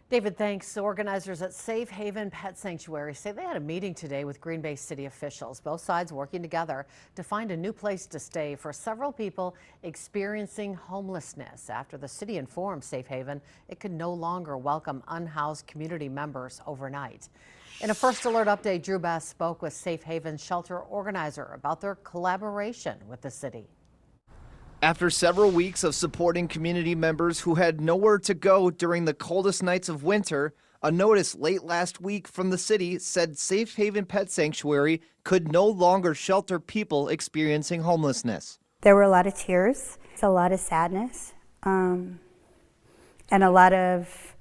David, thanks. Organizers at Safe Haven Pet Sanctuary say they had a meeting today with Green Bay city officials, both sides working together to find a new place to stay for several people experiencing homelessness after the city informed Safe Haven it could no longer welcome unhoused community members overnight. In a First Alert update, Drew Best spoke with Safe Haven shelter organizer about their collaboration with the city. After several weeks of supporting community members who had nowhere to go during the coldest nights of winter, a notice late last week from the city said Safe Haven Pet Sanctuary could no longer shelter people experiencing homelessness. There were a lot of tears, a lot of sadness, and a lot of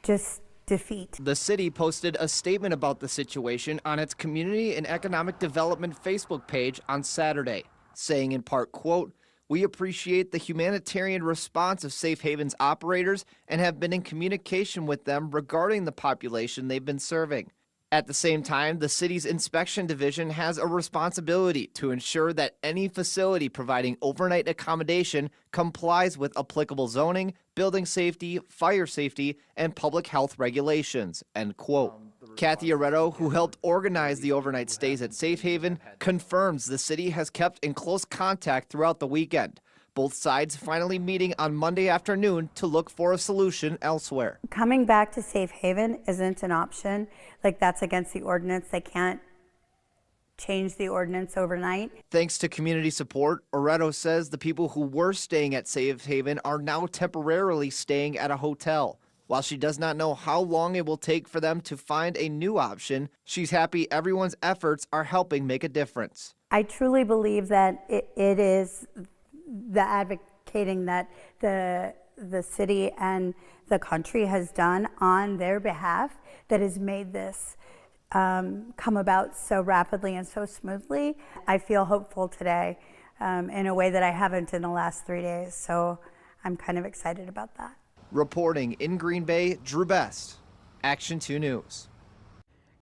just defeat. The city posted a statement about the situation on its Community and Economic Development Facebook page on Saturday, saying in part, quote, "We appreciate the humanitarian response of Safe Haven's operators and have been in communication with them regarding the population they've been serving. At the same time, the city's inspection division has a responsibility to ensure that any facility providing overnight accommodation complies with applicable zoning, building safety, fire safety, and public health regulations," end quote. Cathi Oreto, who helped organize the overnight stays at Safe Haven, confirms the city has kept in close contact throughout the weekend. Both sides finally meeting on Monday afternoon to look for a solution elsewhere. Coming back to Safe Haven isn't an option. Like, that's against the ordinance. They can't change the ordinance overnight. Thanks to community support, Oreto says the people who were staying at Safe Haven are now temporarily staying at a hotel. While she does not know how long it will take for them to find a new option, she's happy everyone's efforts are helping make a difference. I truly believe that it is the advocating that the city and the country has done on their behalf that has made this come about so rapidly and so smoothly. I feel hopeful today in a way that I haven't in the last 3 days, so I'm kind of excited about that. Reporting in Green Bay, Drew Best, Action 2 News.